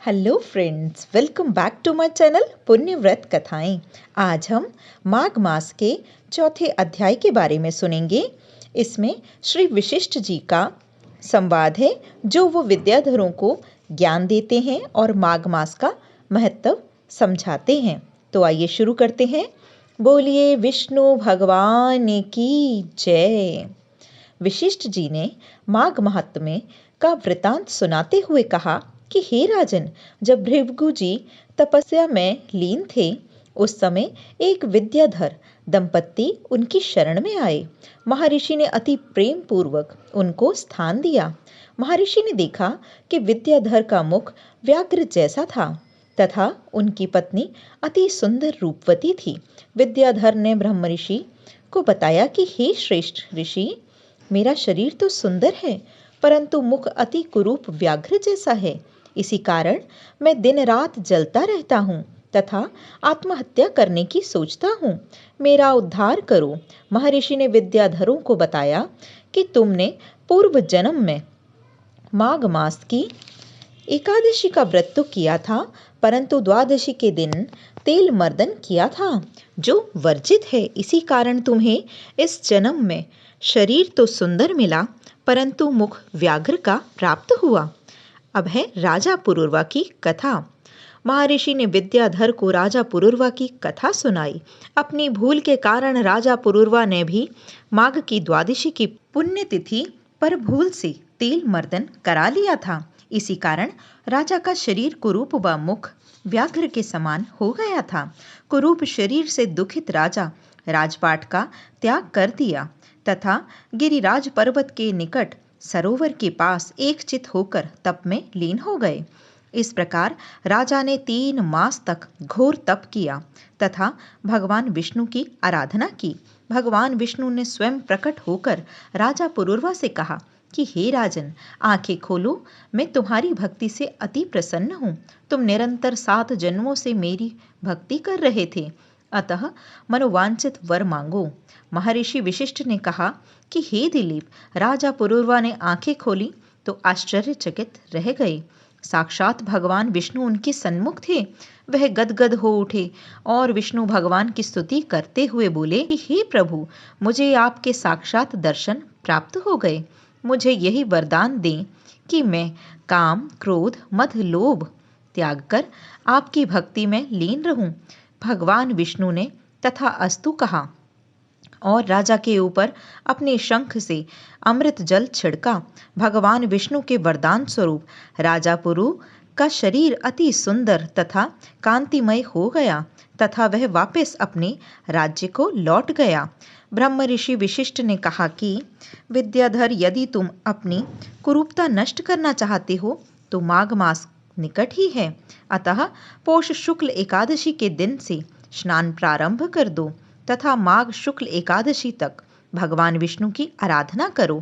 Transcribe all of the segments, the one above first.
Hello friends, welcome back to my channel पुण्य व्रत कथाएं। आज हम माघ मास के चौथे अध्याय के बारे में सुनेंगे। इसमें श्री वशिष्ठ जी का संवाद है जो वो विद्याधरों को ज्ञान देते हैं और माघ मास का महत्व समझाते हैं। तो आइए शुरू करते हैं। बोलिए विष्णु भगवान की जय। वशिष्ठ जी ने माघ महात्म्य का वृतांत सुनाते हुए कहा कि हे राजन, जब भृगु जी तपस्या में लीन थे उस समय एक विद्याधर दंपत्ति उनकी शरण में आए। महर्षि ने अति प्रेम पूर्वक उनको स्थान दिया। महर्षि ने देखा कि विद्याधर का मुख व्याघ्र जैसा था तथा उनकी पत्नी अति सुंदर रूपवती थी। विद्याधर ने ब्रह्म ऋषि को बताया कि हे श्रेष्ठ ऋषि, मेरा शरीर तो सुंदर है परंतु मुख अति कुरूप व्याघ्र जैसा है। इसी कारण मैं दिन रात जलता रहता हूँ तथा आत्महत्या करने की सोचता हूँ। मेरा उद्धार करो। महर्षि ने विद्याधरों को बताया कि तुमने पूर्व जन्म में माघ मास की एकादशी का व्रत तो किया था परंतु द्वादशी के दिन तेल मर्दन किया था जो वर्जित है। इसी कारण तुम्हें इस जन्म में शरीर तो सुंदर मिला परंतु मुख व्याघ्र का प्राप्त हुआ। अब है राजा पुरूरवा की कथा। महर्षि ने विद्याधर को राजा पुरूरवा की कथा सुनाई। अपनी भूल के कारण राजा पुरूरवा ने भी माघ की द्वादशी की पुण्यतिथि पर भूल से तेल मर्दन करा लिया था। इसी कारण राजा का शरीर कुरूप व मुख व्याघ्र के समान हो गया था। कुरूप शरीर से दुखित राजा राजपाट का त्याग कर दिया तथा गिरिराज पर्वत के निकट सरोवर के पास एकचित होकर तप में लीन हो गए। इस प्रकार राजा ने 3 मास तक घोर तप किया तथा भगवान विष्णु की आराधना की। भगवान विष्णु ने स्वयं प्रकट होकर राजा पुरूरवा से कहा कि हे राजन, आंखें खोलो, मैं तुम्हारी भक्ति से अति प्रसन्न हूँ। तुम निरंतर 7 जन्मों से मेरी भक्ति कर रहे थे, अतः मनोवांछित वर मांगो। महर्षि वशिष्ठ ने कहा कि हे दिलीप, राजा पुरूरवा ने आंखें खोली तो आश्चर्यचकित रह गए। साक्षात भगवान विष्णु उनके सन्मुख थे। वह गदगद हो उठे और विष्णु भगवान की स्तुति करते हुए बोले कि हे प्रभु, मुझे आपके साक्षात दर्शन प्राप्त हो गए। मुझे यही वरदान दें कि मैं काम, क्रोध, मद, लोभ त्याग कर आपकी भक्ति में लीन रहूं। भगवान विष्णु ने तथा अस्तु कहा और राजा के ऊपर अपने शंख से अमृत जल छिड़का। भगवान विष्णु के वरदान स्वरूप राजा पुरु का शरीर अति सुंदर तथा कांतिमय हो गया तथा वह वापस अपने राज्य को लौट गया। ब्रह्म ऋषि वशिष्ठ ने कहा कि विद्याधर, यदि तुम अपनी कुरूपता नष्ट करना चाहते हो तो माघ मास निकट ही है, अतः पौष शुक्ल एकादशी के दिन से स्नान प्रारंभ कर दो तथा माघ शुक्ल एकादशी तक भगवान विष्णु की आराधना करो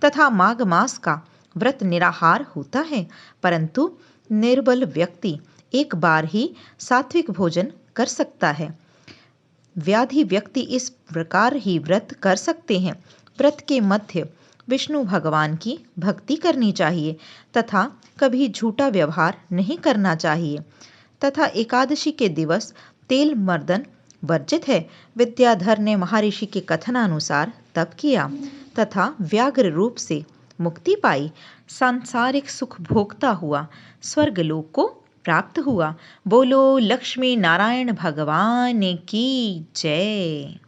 तथा माघ मास का व्रत निराहार होता है परंतु निर्बल व्यक्ति एक बार ही सात्विक भोजन कर सकता है। व्याधि व्यक्ति इस प्रकार ही व्रत कर सकते हैं। व्रत के मध्य विष्णु भगवान की भक्ति करनी चाहिए तथा कभी झूठा व्यवहार नहीं करना चाहिए तथा एकादशी के दिवस तेल मर्दन वर्जित है। विद्याधर ने महर्षि के कथनानुसार तप किया तथा व्याघ्र रूप से मुक्ति पाई। सांसारिक सुख भोगता हुआ स्वर्गलोक को प्राप्त हुआ। बोलो लक्ष्मी नारायण भगवान की जय।